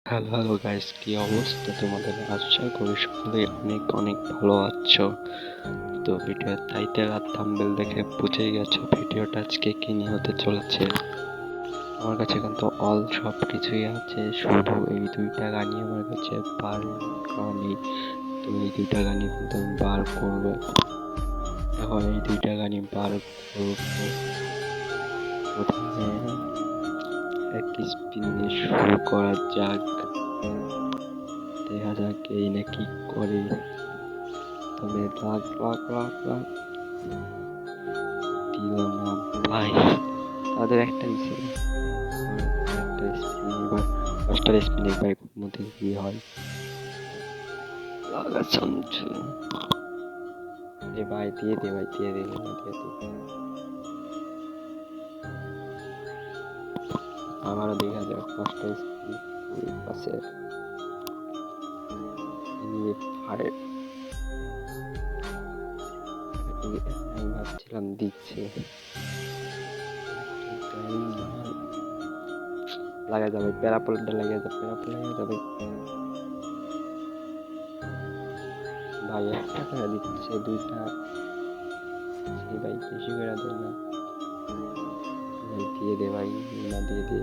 Hello hello guys, কি অবস্থা তোমাদের? আশা করি সকলেই অনেক অনেক ভালো আছো। তো ভিডিওর টাইটেল আর থাম্বনেল দেখে বুঝেই গেছো ভিডিওটা আজকে কি নিয়ে হতে চলেছে। আমার কাছে কিন্তু অল সব কিছুই আছে, শুধু এই দুইটা গানই আমার কাছে বার করা নেই। তো এই দুইটা গানই কিন্তু আমি বার করবো। এখন এই দুইটা গানই বার করবো। প্রথমে এক স্পিন দিয়ে শুরু করা যাক, দেখা যাক এই না কি করে। তবে লাখ লাখ লাখ লাখ দিল না ভাই, তাদের একটা দিছে। একটা স্পিন, এবার পাঁচটার স্পিন একবার মধ্যে কি হয়। লাগা চঞ্চু এ ভাই, দিয়ে দে ভাই, দিয়ে দে দিয়ে দে। আমারও দেখা যাক পাঁচটা স্পিন পাশে নিয়ে ফাড়ে। আমি ভাবছিলাম দিচ্ছে, লাগা যাবে প্যারাপোলটা, লাগিয়ে যাবে প্যারাপোল, লাগিয়ে যাবে ভাই। একটা করে দিচ্ছে দুইটা, সেই ভাই বেশি করে দেয় না ভাই, দিয়ে দে ভাই, না দিয়ে দে।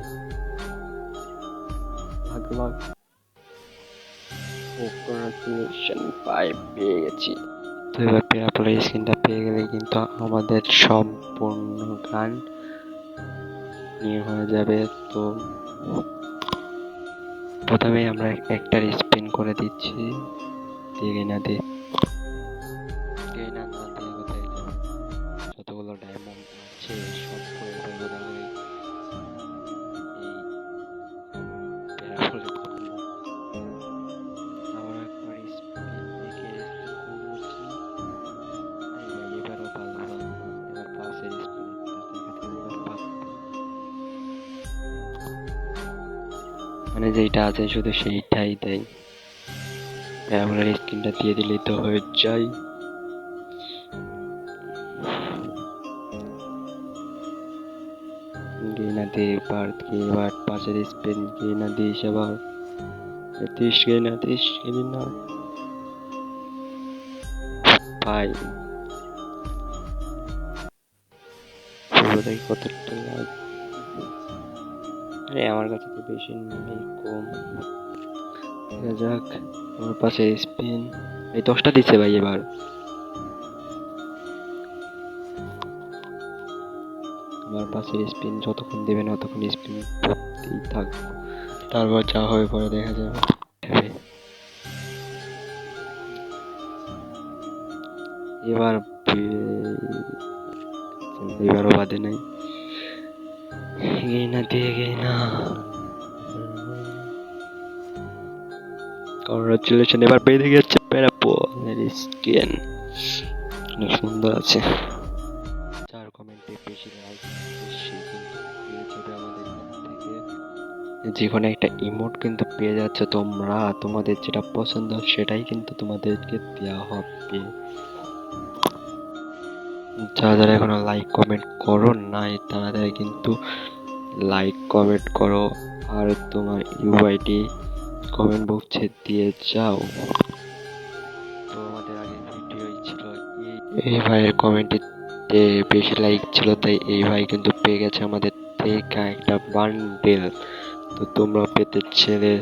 লাখ লাখ কংগ্রাচুলেশন ভাই, পেয়ে গেছি। তো এবার প্যারাপোলের স্ক্রিনটা পেয়ে গেলে কিন্তু আমাদের সম্পূর্ণ গান নিয়ে হয়ে যাবে। তো প্রথমে আমরা একটার স্পিন করে দিচ্ছি, দিয়ে না দিয়ে না না দিয়ে কোথায় যাবে, যতগুলো ডায়মন্ড আছে সব করে ফেলবো তাহলে এই প্যারাপোলে পাবো। আবার একবার স্পিন একে স্পিন করে দিয়েছি। আরে ভাই এবারও পারলাম না, এবার পাশের স্পিনটা দেখাতে এবার পাবো। মানে যেইটা আছে শুধু সেইটাই দেয়। প্যারাবোলার স্ক্রিনটা দিয়ে দিলেই তো হয়ে যায়। গেনা দিয়ে এবার কি, এবার পাশের স্পিন গেনা দিস, আবার দিস গেনা দিস গেনা ভাই। শুরুতেই কতটা লাগ, আরে আমার কাছে তো বেশি নেই, কম। দেখা যাক, আমার পাশে স্পিন এই 10টা দিচ্ছে ভাই। এবার আমার পাশে স্পিন যতক্ষণ দেবে না ততক্ষণ স্পিন করতেই থাকবো, তারপর যা হয়ে পরে দেখা যাবে। এবার এবারও বাদে নাই, গেই না দিয়ে গেই না। কংগ্রাচুলেশন, এবার বেঁধে গেছে প্যারাপোলের স্কিন, অনেক সুন্দর আছে। যার কমেন্টে বেশি লাইক বেশি কিন্তু পেয়ে যাবে আমাদের এখান থেকে যে কোনো একটা ইমোট কিন্তু পেয়ে যাচ্ছে তোমরা। তোমাদের যেটা পছন্দ সেটাই কিন্তু তোমাদেরকে দেওয়া হবে। যারা যারা এখনো লাইক কমেন্ট করো নাই তারা কিন্তু লাইক কমেন্ট করো, আর তোমার ইউআইডি কমেন্ট বক্সে দিয়ে যাও। তো আমাদের আগের ভিডিও ছিল এই ভাইয়ের কমেন্টে বেশি লাইক ছিল, তাই এই ভাই কিন্তু পেয়ে গেছে আমাদের থেকে একটা বান্ডেল। তো তোমরা পেতে ছেলে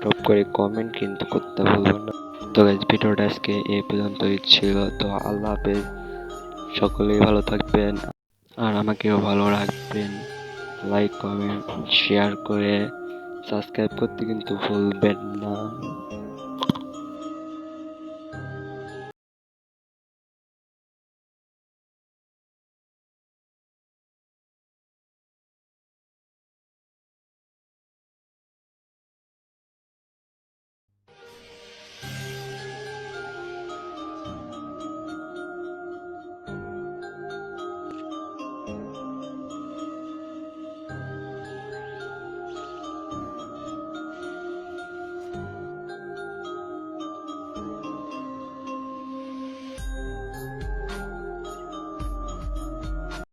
টপ করে কমেন্ট কিন্তু করতে ভুলবে না। তো গাইস, ভিডিওটা আজকে এই পর্যন্তই ছিল। তো আল্লাহ হাফেজ, সকলেই ভালো থাকবেন আর আমাকেও ভালো রাখবেন। লাইক কমেন্ট শেয়ার করে সাবস্ক্রাইব করতে কিন্তু ভুলবেন না।